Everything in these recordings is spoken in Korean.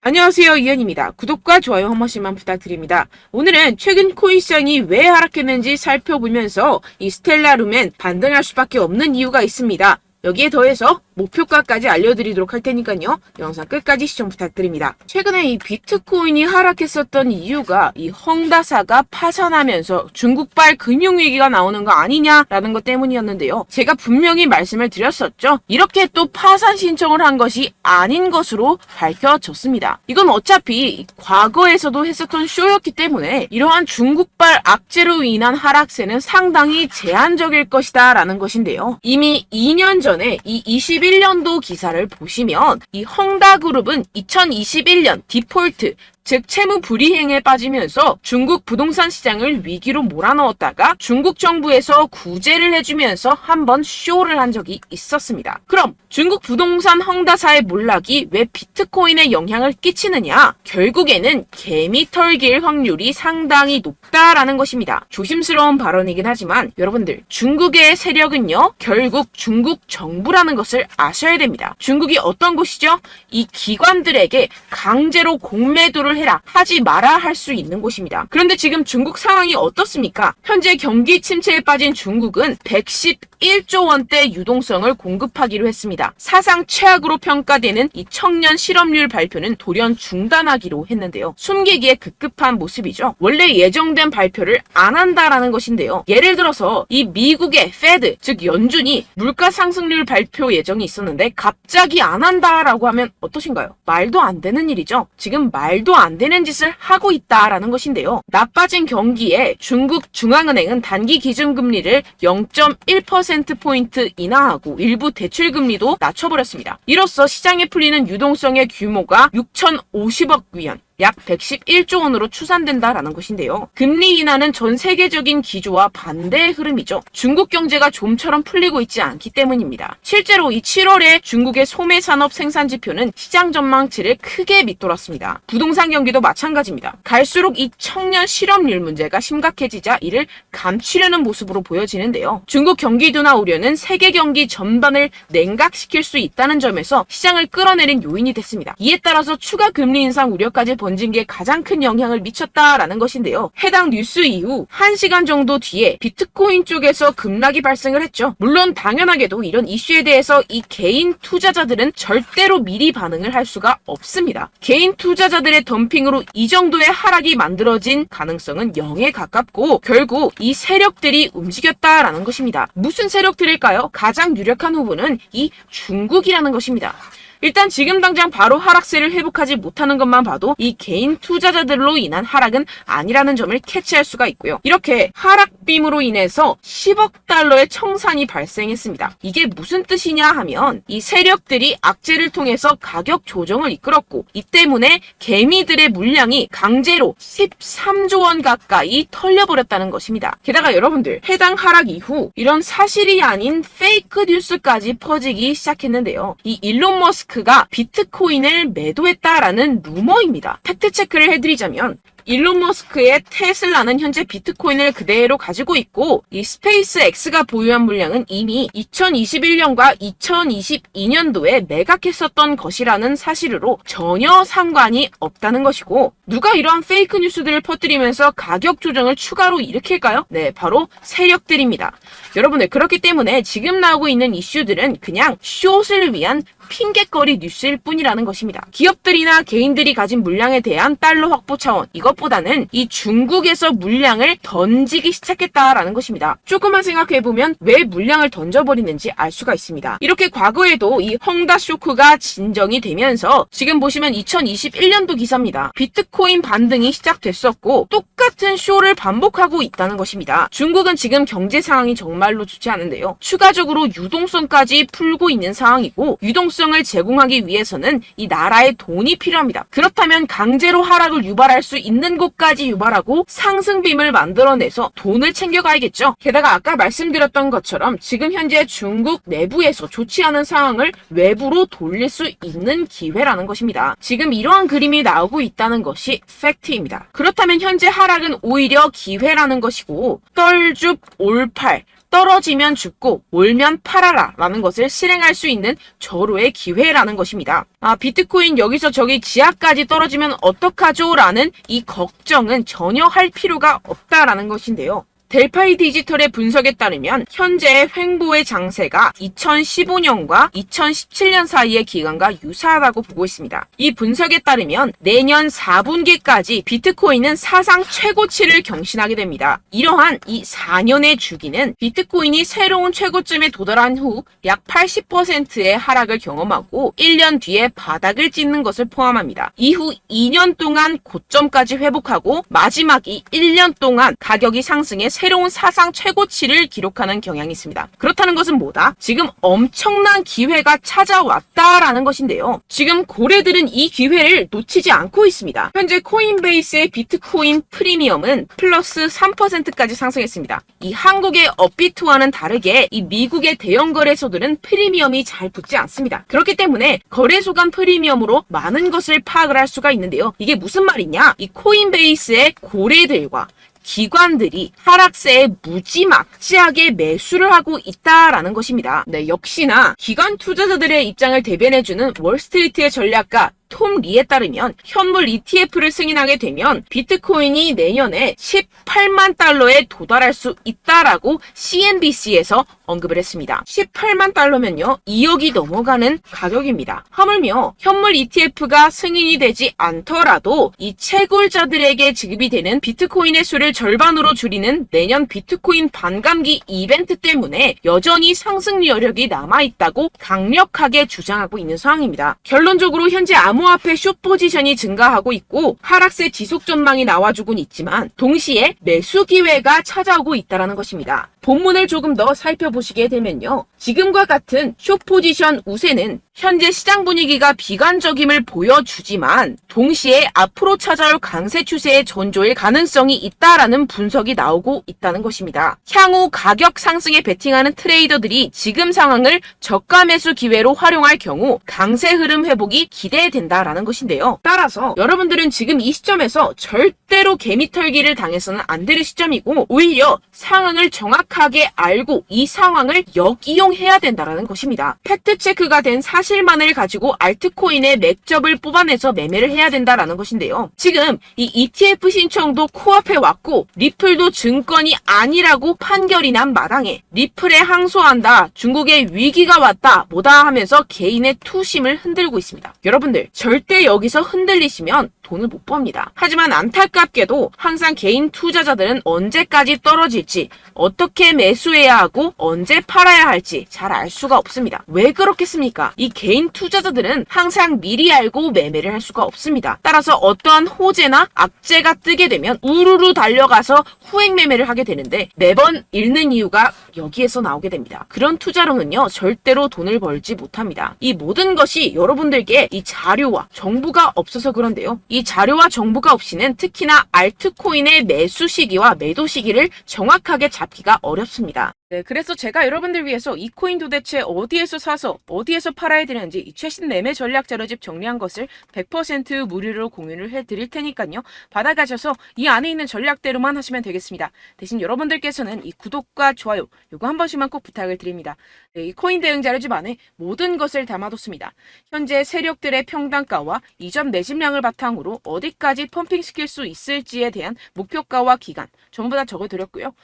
안녕하세요, 이현입니다. 구독과 좋아요 한 번씩만 부탁드립니다. 오늘은 최근 코인 시장이 왜 하락했는지 살펴보면서 이 스텔라룸엔 반등할 수밖에 없는 이유가 있습니다. 여기에 더해서 목표가까지 알려드리도록 할 테니까요. 영상 끝까지 시청 부탁드립니다. 최근에 이 비트코인이 하락했었던 이유가 이 헝다사가 파산하면서 중국발 금융위기가 나오는 거 아니냐라는 것 때문이었는데요. 제가 분명히 말씀을 드렸었죠. 이렇게 또 파산 신청을 한 것이 아닌 것으로 밝혀졌습니다. 이건 어차피 과거에서도 했었던 쇼였기 때문에 이러한 중국발 악재로 인한 하락세는 상당히 제한적일 것이다 라는 것인데요. 이미 2년 전에 이 21년도 기사를 보시면 이 헝다그룹은 2021년 디폴트 즉 채무 불이행에 빠지면서 중국 부동산 시장을 위기로 몰아넣었다가 중국 정부에서 구제를 해주면서 한번 쇼를 한 적이 있었습니다. 그럼 중국 부동산 헝다사의 몰락이 왜 비트코인에 영향을 끼치느냐? 결국에는 개미 털길 확률이 상당히 높다라는 것입니다. 조심스러운 발언이긴 하지만 여러분들 중국의 세력은요 결국 중국 정부라는 것을 아셔야 됩니다. 중국이 어떤 곳이죠? 이 기관들에게 강제로 공매도를 해라, 하지 마라 할 수 있는 곳입니다. 그런데 지금 중국 상황이 어떻습니까? 현재 경기 침체에 빠진 중국은 111조 원대 유동성을 공급하기로 했습니다. 사상 최악으로 평가되는 이 청년 실업률 발표는 돌연 중단하기로 했는데요. 숨기기에 급급한 모습이죠. 원래 예정된 발표를 안 한다라는 것인데요. 예를 들어서 이 미국의 페드, 즉 연준이 물가 상승률 발표 예정이 있었는데 갑자기 안 한다라고 하면 어떠신가요? 말도 안 되는 일이죠. 지금 말도 안 되는 짓을 하고 있다라는 것인데요. 나빠진 경기에 중국 중앙은행은 단기 기준금리를 0.1%포인트 인하하고 일부 대출금리도 낮춰버렸습니다. 이로써 시장에 풀리는 유동성의 규모가 6,050억 위안, 약 111조 원으로 추산된다라는 것인데요. 금리 인하는 전 세계적인 기조와 반대의 흐름이죠. 중국 경제가 좀처럼 풀리고 있지 않기 때문입니다. 실제로 이 7월에 중국의 소매 산업 생산 지표는 시장 전망치를 크게 밑돌았습니다. 부동산 경기도 마찬가지입니다. 갈수록 이 청년 실업률 문제가 심각해지자 이를 감추려는 모습으로 보여지는데요. 중국 경기 둔화 우려는 세계 경기 전반을 냉각시킬 수 있다는 점에서 시장을 끌어내린 요인이 됐습니다. 이에 따라서 추가 금리 인상 우려까지 번진 게 가장 큰 영향을 미쳤다라는 것인데요. 해당 뉴스 이후 1시간 정도 뒤에 비트코인 쪽에서 급락이 발생을 했죠. 물론 당연하게도 이런 이슈에 대해서 이 개인 투자자들은 절대로 미리 반응을 할 수가 없습니다. 개인 투자자들의 덤핑으로 이 정도의 하락이 만들어진 가능성은 0에 가깝고 결국 이 세력들이 움직였다라는 것입니다. 무슨 세력들일까요? 가장 유력한 후보는 이 중국이라는 것입니다. 일단 지금 당장 바로 하락세를 회복하지 못하는 것만 봐도 이 개인 투자자들로 인한 하락은 아니라는 점을 캐치할 수가 있고요. 이렇게 하락빔으로 인해서 10억 달러의 청산이 발생했습니다. 이게 무슨 뜻이냐 하면 이 세력들이 악재를 통해서 가격 조정을 이끌었고 이 때문에 개미들의 물량이 강제로 13조 원 가까이 털려버렸다는 것입니다. 게다가 여러분들 해당 하락 이후 이런 사실이 아닌 페이크 뉴스까지 퍼지기 시작했는데요. 이 일론 머스크가 비트코인을 매도했다라는 루머입니다. 팩트 체크를 해드리자면 일론 머스크의 테슬라는 현재 비트코인을 그대로 가지고 있고 이 스페이스 X가 보유한 물량은 이미 2021년과 2022년도에 매각했었던 것이라는 사실으로 전혀 상관이 없다는 것이고 누가 이러한 페이크 뉴스들을 퍼뜨리면서 가격 조정을 추가로 일으킬까요? 네, 바로 세력들입니다. 여러분들 그렇기 때문에 지금 나오고 있는 이슈들은 그냥 숏을 위한 핑계거리 뉴스일 뿐이라는 것입니다. 기업들이나 개인들이 가진 물량에 대한 달러 확보 차원, 이것보다는 이 중국에서 물량을 던지기 시작했다라는 것입니다. 조금만 생각해보면 왜 물량을 던져버리는지 알 수가 있습니다. 이렇게 과거에도 이 헝다 쇼크가 진정이 되면서 지금 보시면 2021년도 기사입니다. 비트코인 반등이 시작됐었고 똑같은 쇼를 반복하고 있다는 것입니다. 중국은 지금 경제 상황이 정말로 좋지 않은데요. 추가적으로 유동성까지 풀고 있는 상황이고 유동성을 제공하기 위해서는 이 나라의 돈이 필요합니다. 그렇다면 강제로 하락을 유발할 수 있는 곳까지 유발하고 상승빔을 만들어내서 돈을 챙겨가야겠죠. 게다가 아까 말씀드렸던 것처럼 지금 현재 중국 내부에서 좋지 않은 상황을 외부로 돌릴 수 있는 기회라는 것입니다. 지금 이러한 그림이 나오고 있다는 것이 팩트입니다. 그렇다면 현재 하락은 오히려 기회라는 것이고 떨줍 올팔 떨어지면 죽고 올면 팔아라 라는 것을 실행할 수 있는 절호의 기회라는 것입니다. 비트코인 여기서 저기 지하까지 떨어지면 어떡하죠? 라는 이 걱정은 전혀 할 필요가 없다라는 것인데요. 델파이 디지털의 분석에 따르면 현재의 횡보의 장세가 2015년과 2017년 사이의 기간과 유사하다고 보고 있습니다. 이 분석에 따르면 내년 4분기까지 비트코인은 사상 최고치를 경신하게 됩니다. 이러한 이 4년의 주기는 비트코인이 새로운 최고점에 도달한 후 약 80%의 하락을 경험하고 1년 뒤에 바닥을 찍는 것을 포함합니다. 이후 2년 동안 고점까지 회복하고 마지막 이 1년 동안 가격이 상승해 새로운 사상 최고치를 기록하는 경향이 있습니다. 그렇다는 것은 뭐다? 지금 엄청난 기회가 찾아왔다라는 것인데요. 지금 고래들은 이 기회를 놓치지 않고 있습니다. 현재 코인베이스의 비트코인 프리미엄은 플러스 3%까지 상승했습니다. 이 한국의 업비트와는 다르게 이 미국의 대형 거래소들은 프리미엄이 잘 붙지 않습니다. 그렇기 때문에 거래소 간 프리미엄으로 많은 것을 파악을 할 수가 있는데요. 이게 무슨 말이냐? 이 코인베이스의 고래들과 기관들이 하락세에 무지막지하게 매수를 하고 있다라는 것입니다. 네, 역시나 기관 투자자들의 입장을 대변해주는 월스트리트의 전략가 톰 리에 따르면 현물 ETF를 승인하게 되면 비트코인이 내년에 18만 달러에 도달할 수 있다라고 CNBC에서 언급을 했습니다. 18만 달러면요 2억이 넘어가는 가격입니다. 하물며 현물 ETF가 승인이 되지 않더라도 이 채굴자들에게 지급이 되는 비트코인의 수를 절반으로 줄이는 내년 비트코인 반감기 이벤트 때문에 여전히 상승 여력이 남아있다고 강력하게 주장하고 있는 상황입니다. 결론적으로 현재 암호화폐 숏 포지션이 증가하고 있고 하락세 지속 전망이 나와주곤 있지만 동시에 매수 기회가 찾아오고 있다는 것입니다. 본문을 조금 더 살펴보시게 되면요. 지금과 같은 숏 포지션 우세는 현재 시장 분위기가 비관적임을 보여주지만 동시에 앞으로 찾아올 강세 추세의 전조일 가능성이 있다라는 분석이 나오고 있다는 것입니다. 향후 가격 상승에 베팅하는 트레이더들이 지금 상황을 저가 매수 기회로 활용할 경우 강세 흐름 회복이 기대된다라는 것인데요. 따라서 여러분들은 지금 이 시점에서 절대로 개미털기를 당해서는 안 될 시점이고 오히려 상황을 정확하게 알고 이 상황을 역이용해야 된다라는 것입니다. 팩트 체크가 된 사실만을 가지고 알트코인의 맥접을 뽑아내서 매매를 해야 된다라는 것인데요. 지금 이 ETF 신청도 코앞에 왔고 리플도 증권이 아니라고 판결이 난 마당에 리플에 항소한다, 중국의 위기가 왔다, 뭐다 하면서 개인의 투심을 흔들고 있습니다. 여러분들 절대 여기서 흔들리시면 돈을 못 법니다. 하지만 안타깝게도 항상 개인 투자자들은 언제까지 떨어질지, 어떻게 매수해야 하고 언제 팔아야 할지 잘 알 수가 없습니다. 왜 그렇겠습니까? 이 개인 투자자들은 항상 미리 알고 매매를 할 수가 없습니다. 따라서 어떠한 호재나 악재가 뜨게 되면 우르르 달려가서 후행 매매를 하게 되는데 매번 잃는 이유가 여기에서 나오게 됩니다. 그런 투자로는요 절대로 돈을 벌지 못합니다. 이 모든 것이 여러분들께 이 자료와 정보가 없어서 그런데요. 이 자료와 정보가 없이는 특히나 알트코인의 매수 시기와 매도 시기를 정확하게 잡기가 어렵습니다. 네, 그래서 제가 여러분들 위해서 이 코인 도대체 어디에서 사서 어디에서 팔아야 되는지 이 최신 매매 전략 자료집 정리한 것을 100% 무료로 공유를 해드릴 테니까요. 받아가셔서 이 안에 있는 전략대로만 하시면 되겠습니다. 대신 여러분들께서는 이 구독과 좋아요 요거 한 번씩만 꼭 부탁을 드립니다. 네, 이 코인 대응 자료집 안에 모든 것을 담아뒀습니다. 현재 세력들의 평단가와 이전 매집량을 바탕으로 어디까지 펌핑시킬 수 있을지에 대한 목표가와 기간 전부 다 적어드렸고요.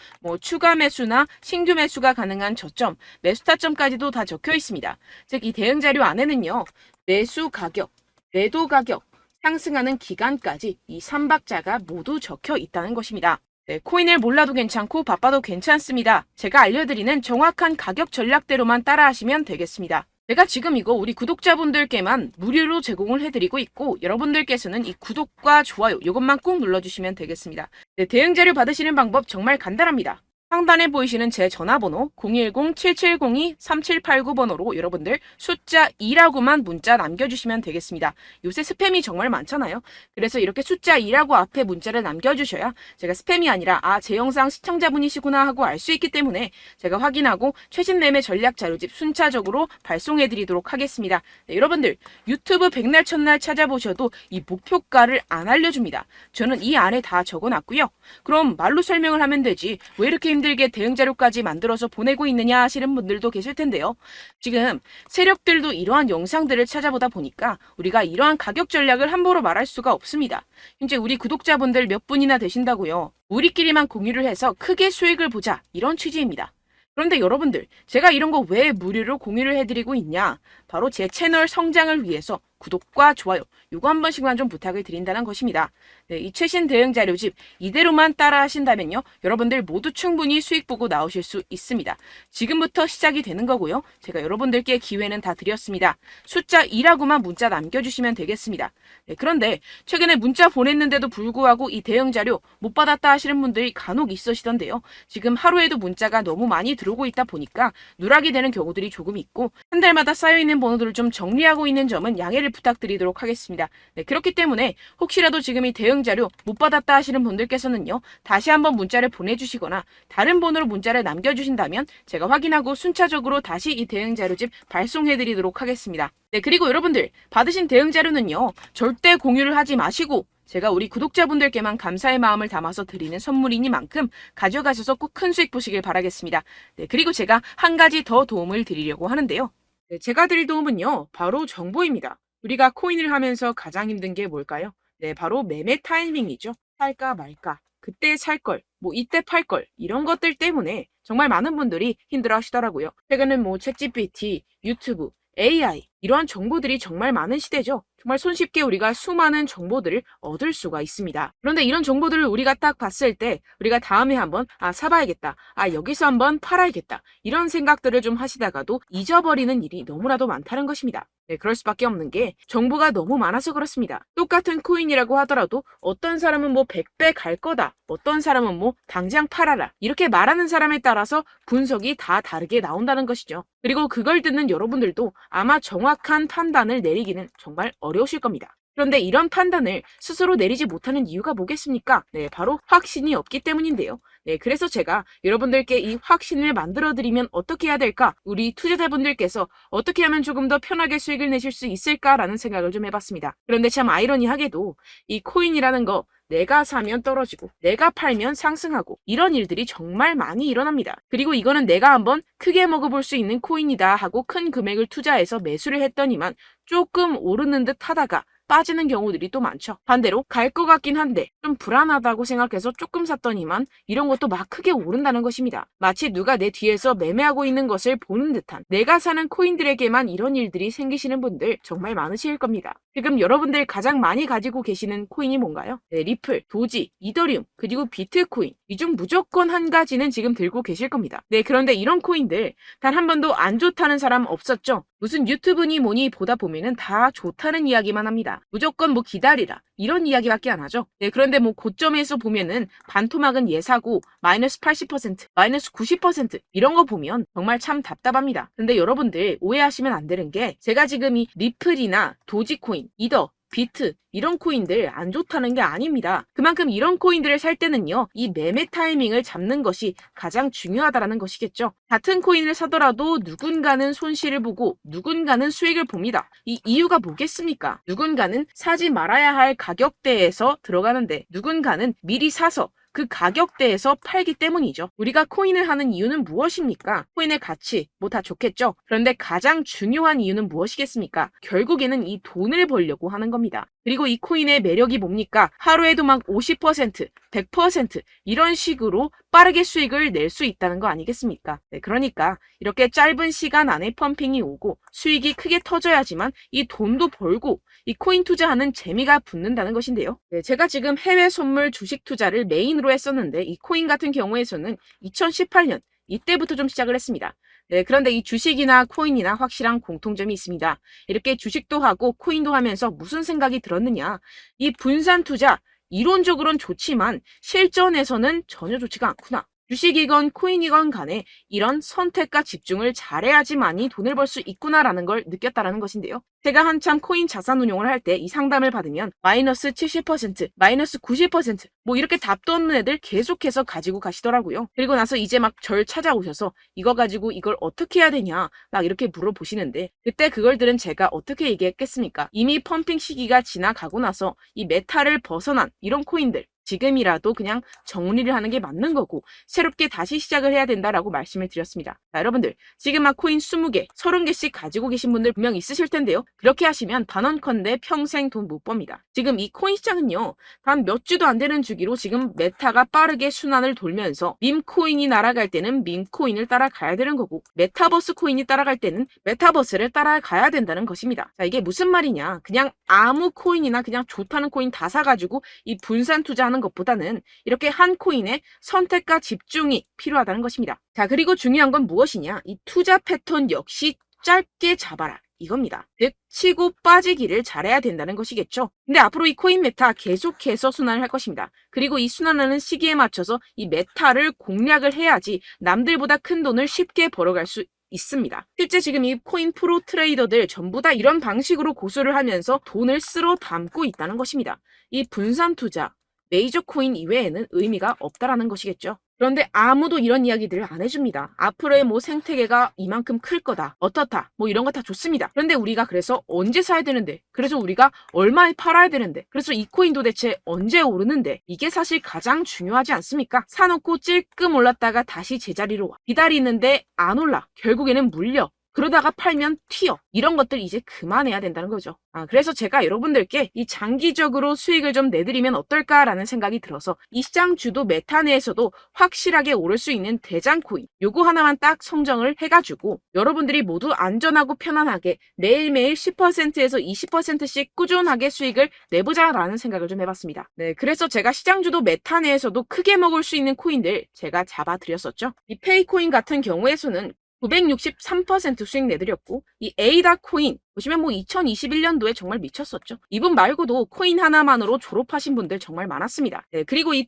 추가 매수나 신규 매수가 가능한 저점, 매수 타점까지도 다 적혀 있습니다. 즉 이 대응 자료 안에는요. 매수 가격, 매도 가격, 상승하는 기간까지 이 3박자가 모두 적혀 있다는 것입니다. 네, 코인을 몰라도 괜찮고 바빠도 괜찮습니다. 제가 알려드리는 정확한 가격 전략대로만 따라하시면 되겠습니다. 제가 지금 이거 우리 구독자분들께만 무료로 제공을 해드리고 있고 여러분들께서는 이 구독과 좋아요 이것만 꼭 눌러주시면 되겠습니다. 네, 대응 자료 받으시는 방법 정말 간단합니다. 상단에 보이시는 제 전화번호 010-7702-3789번호로 여러분들 숫자 2라고만 문자 남겨주시면 되겠습니다. 요새 스팸이 정말 많잖아요. 그래서 이렇게 숫자 2라고 앞에 문자를 남겨주셔야 제가 스팸이 아니라 제 영상 시청자분이시구나 하고 알 수 있기 때문에 제가 확인하고 최신 매매 전략 자료집 순차적으로 발송해드리도록 하겠습니다. 네, 여러분들 유튜브 백날 첫날 찾아보셔도 이 목표가를 안 알려줍니다. 저는 이 안에 다 적어놨고요. 그럼 말로 설명을 하면 되지 왜 이렇게 힘들게 대응 자료까지 만들어서 보내고 있느냐 하시는 분들도 계실 텐데요. 지금 세력들도 이러한 영상들을 찾아보다 보니까 우리가 이러한 가격 전략을 함부로 말할 수가 없습니다. 현재 우리 구독자분들 몇 분이나 되신다고요. 우리끼리만 공유를 해서 크게 수익을 보자, 이런 취지입니다. 그런데 여러분들, 제가 이런 거 왜 무료로 공유를 해드리고 있냐? 바로 제 채널 성장을 위해서 구독과 좋아요, 요거 한 번씩만 좀 부탁을 드린다는 것입니다. 네, 이 최신 대응 자료집 이대로만 따라 하신다면요, 여러분들 모두 충분히 수익 보고 나오실 수 있습니다. 지금부터 시작이 되는 거고요. 제가 여러분들께 기회는 다 드렸습니다. 숫자 2라고만 문자 남겨주시면 되겠습니다. 네, 그런데 최근에 문자 보냈는데도 불구하고 이 대응 자료 못 받았다 하시는 분들이 간혹 있으시던데요. 지금 하루에도 문자가 너무 많이 들어오고 있다 보니까 누락이 되는 경우들이 조금 있고, 한 달마다 쌓여있는 번호들을 좀 정리하고 있는 점은 양해를 부탁드리도록 하겠습니다. 네, 그렇기 때문에 혹시라도 지금 이 대응 자료 못 받았다 하시는 분들께서는요, 다시 한번 문자를 보내주시거나 다른 번호로 문자를 남겨주신다면 제가 확인하고 순차적으로 다시 이 대응 자료집 발송해드리도록 하겠습니다. 네, 그리고 여러분들 받으신 대응 자료는요, 절대 공유를 하지 마시고 제가 우리 구독자분들께만 감사의 마음을 담아서 드리는 선물이니만큼 가져가셔서 꼭 큰 수익 보시길 바라겠습니다. 네, 그리고 제가 한 가지 더 도움을 드리려고 하는데요. 네, 제가 드릴 도움은요, 바로 정보입니다. 우리가 코인을 하면서 가장 힘든 게 뭘까요? 네, 바로 매매 타이밍이죠. 살까 말까, 그때 살 걸, 뭐 이때 팔 걸, 이런 것들 때문에 정말 많은 분들이 힘들어 하시더라고요. 최근엔 뭐 챗GPT, 유튜브, AI, 이러한 정보들이 정말 많은 시대죠. 정말 손쉽게 우리가 수많은 정보들을 얻을 수가 있습니다. 그런데 이런 정보들을 우리가 딱 봤을 때 우리가 다음에 한번 사봐야겠다, 여기서 한번 팔아야겠다, 이런 생각들을 좀 하시다가도 잊어버리는 일이 너무나도 많다는 것입니다. 네, 그럴 수밖에 없는 게 정보가 너무 많아서 그렇습니다. 똑같은 코인이라고 하더라도 어떤 사람은 뭐 100배 갈 거다, 어떤 사람은 뭐 당장 팔아라, 이렇게 말하는 사람에 따라서 분석이 다 다르게 나온다는 것이죠. 그리고 그걸 듣는 여러분들도 아마 정확한 판단을 내리기는 정말 어려우실 겁니다. 그런데 이런 판단을 스스로 내리지 못하는 이유가 뭐겠습니까? 네, 바로 확신이 없기 때문인데요. 네, 그래서 제가 여러분들께 이 확신을 만들어드리면 어떻게 해야 될까? 우리 투자자분들께서 어떻게 하면 조금 더 편하게 수익을 내실 수 있을까라는 생각을 좀 해봤습니다. 그런데 참 아이러니하게도 이 코인이라는 거, 내가 사면 떨어지고 내가 팔면 상승하고 이런 일들이 정말 많이 일어납니다. 그리고 이거는 내가 한번 크게 먹어볼 수 있는 코인이다 하고 큰 금액을 투자해서 매수를 했더니만 조금 오르는 듯 하다가 빠지는 경우들이 또 많죠. 반대로 갈 것 같긴 한데 좀 불안하다고 생각해서 조금 샀더니만 이런 것도 막 크게 오른다는 것입니다. 마치 누가 내 뒤에서 매매하고 있는 것을 보는 듯한, 내가 사는 코인들에게만 이런 일들이 생기시는 분들 정말 많으실 겁니다. 지금 여러분들 가장 많이 가지고 계시는 코인이 뭔가요? 네, 리플, 도지, 이더리움, 그리고 비트코인, 이 중 무조건 한 가지는 지금 들고 계실 겁니다. 네, 그런데 이런 코인들 단 한 번도 안 좋다는 사람 없었죠? 무슨 유튜브니 뭐니 보다 보면은 다 좋다는 이야기만 합니다. 무조건 뭐 기다리라, 이런 이야기밖에 안 하죠. 네, 그런데 뭐 고점에서 보면은 반토막은 예사고 마이너스 80%, 마이너스 90% 이런 거 보면 정말 참 답답합니다. 근데 여러분들 오해하시면 안 되는 게, 제가 지금 이 리플이나 도지코인, 이더, 비트 이런 코인들 안 좋다는 게 아닙니다. 그만큼 이런 코인들을 살 때는요, 이 매매 타이밍을 잡는 것이 가장 중요하다는 것이겠죠. 같은 코인을 사더라도 누군가는 손실을 보고 누군가는 수익을 봅니다. 이 이유가 뭐겠습니까? 누군가는 사지 말아야 할 가격대에서 들어가는데 누군가는 미리 사서 그 가격대에서 팔기 때문이죠. 우리가 코인을 하는 이유는 무엇입니까? 코인의 가치, 뭐 다 좋겠죠. 그런데 가장 중요한 이유는 무엇이겠습니까? 결국에는 이 돈을 벌려고 하는 겁니다. 그리고 이 코인의 매력이 뭡니까? 하루에도 막 50%, 100% 이런 식으로 빠르게 수익을 낼 수 있다는 거 아니겠습니까? 네, 그러니까 이렇게 짧은 시간 안에 펌핑이 오고 수익이 크게 터져야지만 이 돈도 벌고 이 코인 투자하는 재미가 붙는다는 것인데요. 네, 제가 지금 해외 선물 주식 투자를 메인으로 했었는데 이 코인 같은 경우에서는 2018년 이때부터 좀 시작을 했습니다. 네, 그런데 이 주식이나 코인이나 확실한 공통점이 있습니다. 이렇게 주식도 하고 코인도 하면서 무슨 생각이 들었느냐? 이 분산 투자, 이론적으로는 좋지만 실전에서는 전혀 좋지가 않구나. 주식이건 코인이건 간에 이런 선택과 집중을 잘해야지만이 돈을 벌 수 있구나라는 걸 느꼈다라는 것인데요. 제가 한참 코인 자산 운용을 할 때 이 상담을 받으면 마이너스 70%, 마이너스 90% 뭐 이렇게 답도 없는 애들 계속해서 가지고 가시더라고요. 그리고 나서 이제 막 절 찾아오셔서 이거 가지고 이걸 어떻게 해야 되냐 막 이렇게 물어보시는데, 그때 그걸 들은 제가 어떻게 얘기했겠습니까? 이미 펌핑 시기가 지나가고 나서 이 메타를 벗어난 이런 코인들, 지금이라도 그냥 정리를 하는 게 맞는 거고 새롭게 다시 시작을 해야 된다라고 말씀을 드렸습니다. 자, 여러분들 지금 막 코인 20개, 30개씩 가지고 계신 분들 분명 있으실 텐데요. 그렇게 하시면 단언컨대 평생 돈 못 법니다. 지금 이 코인 시장은요. 단 몇 주도 안 되는 주기로 지금 메타가 빠르게 순환을 돌면서 밈코인이 날아갈 때는 밈코인을 따라가야 되는 거고 메타버스 코인이 따라갈 때는 메타버스를 따라가야 된다는 것입니다. 자, 이게 무슨 말이냐. 그냥 아무 코인이나 그냥 좋다는 코인 다 사가지고 이 분산 투자하는 것보다는 이렇게 한 코인에 선택과 집중이 필요하다는 것입니다. 자, 그리고 중요한 건 무엇이냐. 이 투자 패턴 역시 짧게 잡아라. 이겁니다. 즉 치고 빠지기를 잘해야 된다는 것이겠죠. 근데 앞으로 이 코인 메타 계속해서 순환을 할 것입니다. 그리고 이 순환하는 시기에 맞춰서 이 메타를 공략을 해야지 남들보다 큰 돈을 쉽게 벌어갈 수 있습니다. 실제 지금 이 코인 프로 트레이더들 전부 다 이런 방식으로 고수를 하면서 돈을 쓸어 담고 있다는 것입니다. 이 분산 투자, 메이저 코인 이외에는 의미가 없다라는 것이겠죠. 그런데 아무도 이런 이야기들을 안 해줍니다. 앞으로의 뭐 생태계가 이만큼 클 거다. 어떻다. 뭐 이런 거 다 좋습니다. 그런데 우리가 그래서 언제 사야 되는데? 그래서 우리가 얼마에 팔아야 되는데? 그래서 이 코인 도대체 언제 오르는데? 이게 사실 가장 중요하지 않습니까? 사놓고 찔끔 올랐다가 다시 제자리로 와. 기다리는데 안 올라. 결국에는 물려. 그러다가 팔면 튀어. 이런 것들 이제 그만해야 된다는 거죠. 그래서 제가 여러분들께 이 장기적으로 수익을 좀 내드리면 어떨까라는 생각이 들어서 이 시장 주도 메타 내에서도 확실하게 오를 수 있는 대장 코인 요거 하나만 딱 선정을 해가지고 여러분들이 모두 안전하고 편안하게 매일매일 10%에서 20%씩 꾸준하게 수익을 내보자라는 생각을 좀 해봤습니다. 네, 그래서 제가 시장 주도 메타 내에서도 크게 먹을 수 있는 코인들 제가 잡아드렸었죠. 이 페이코인 같은 경우에서는 963% 수익 내드렸고 이 에이다 코인 보시면 뭐 2021년도에 정말 미쳤었죠. 이분 말고도 코인 하나만으로 졸업하신 분들 정말 많았습니다. 네, 그리고 이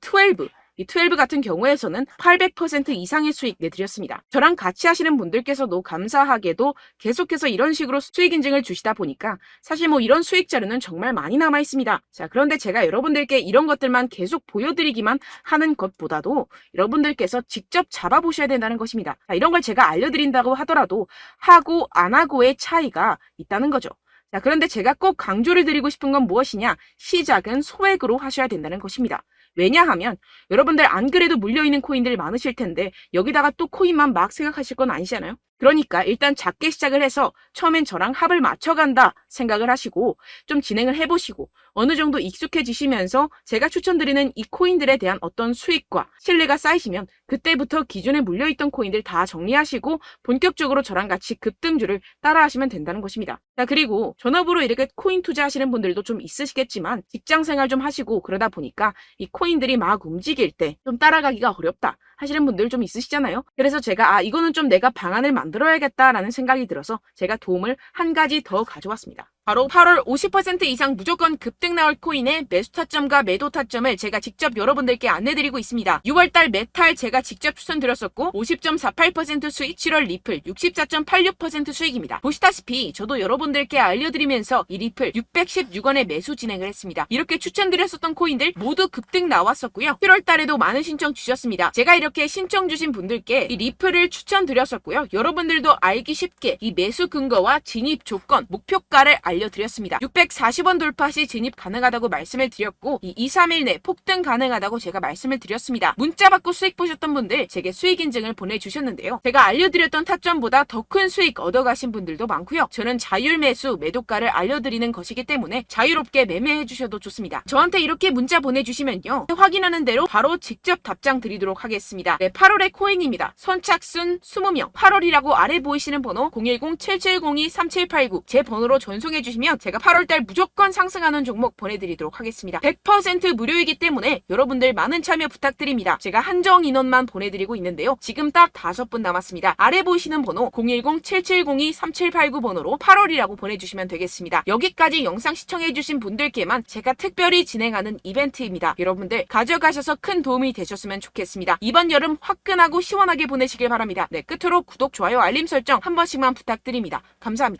12 같은 경우에서는 800% 이상의 수익 내드렸습니다. 저랑 같이 하시는 분들께서도 감사하게도 계속해서 이런 식으로 수익 인증을 주시다 보니까 사실 뭐 이런 수익 자료는 정말 많이 남아 있습니다. 자, 그런데 제가 여러분들께 이런 것들만 계속 보여드리기만 하는 것보다도 여러분들께서 직접 잡아보셔야 된다는 것입니다. 자, 이런 걸 제가 알려드린다고 하더라도 하고 안 하고의 차이가 있다는 거죠. 자, 그런데 제가 꼭 강조를 드리고 싶은 건 무엇이냐? 시작은 소액으로 하셔야 된다는 것입니다. 왜냐하면 여러분들 안 그래도 물려있는 코인들이 많으실 텐데 여기다가 또 코인만 막 생각하실 건 아니잖아요. 그러니까 일단 작게 시작을 해서 처음엔 저랑 합을 맞춰간다 생각을 하시고 좀 진행을 해보시고 어느 정도 익숙해지시면서 제가 추천드리는 이 코인들에 대한 어떤 수익과 신뢰가 쌓이시면 그때부터 기존에 물려있던 코인들 다 정리하시고 본격적으로 저랑 같이 급등주를 따라하시면 된다는 것입니다. 자, 그리고 전업으로 이렇게 코인 투자하시는 분들도 좀 있으시겠지만 직장생활 좀 하시고 그러다 보니까 이 코인들이 막 움직일 때 좀 따라가기가 어렵다 하시는 분들 좀 있으시잖아요. 그래서 제가 이거는 좀 내가 방안을 만들어야겠다라는 생각이 들어서 제가 도움을 한 가지 더 가져왔습니다. 바로 8월 50% 이상 무조건 급등 나올 코인의 매수 타점과 매도 타점을 제가 직접 여러분들께 안내드리고 있습니다. 6월달 메탈 제가 직접 추천드렸었고 50.48% 수익, 7월 리플 64.86% 수익입니다. 보시다시피 저도 여러분들께 알려드리면서 이 리플 616원에 매수 진행을 했습니다. 이렇게 추천드렸었던 코인들 모두 급등 나왔었고요. 7월달에도 많은 신청 주셨습니다. 제가 이렇게 신청 주신 분들께 이 리플을 추천드렸었고요. 여러분들도 알기 쉽게 이 매수 근거와 진입 조건, 목표가를 알려드렸습니다. 640원 돌파 시 진입 가능하다고 말씀을 드렸고 이 2-3일 내 폭등 가능하다고 제가 말씀을 드렸습니다. 문자 받고 수익 보셨던 분들 제게 수익 인증을 보내주셨는데요. 제가 알려드렸던 타점보다 더 큰 수익 얻어가신 분들도 많고요. 저는 자율 매수 매도가를 알려드리는 것이기 때문에 자유롭게 매매해 주셔도 좋습니다. 저한테 이렇게 문자 보내주시면요. 확인하는 대로 바로 직접 답장 드리도록 하겠습니다. 네, 8월의 코인입니다. 선착순 20명 8월이라고 아래 보이시는 번호 010-7702-3789 제 번호로 전송해 주시면 제가 8월달 무조건 상승하는 종목 보내드리도록 하겠습니다. 100% 무료이기 때문에 여러분들 많은 참여 부탁드립니다. 제가 한정 인원만 보내드리고 있는데요. 지금 딱 5분 남았습니다. 아래 보이시는 번호 010-7702-3789 번호로 8월이라고 보내주시면 되겠습니다. 여기까지 영상 시청해주신 분들께만 제가 특별히 진행하는 이벤트입니다. 여러분들 가져가셔서 큰 도움이 되셨으면 좋겠습니다. 이번 여름 화끈하고 시원하게 보내시길 바랍니다. 네, 끝으로 구독, 좋아요, 알림 설정 한 번씩만 부탁드립니다. 감사합니다.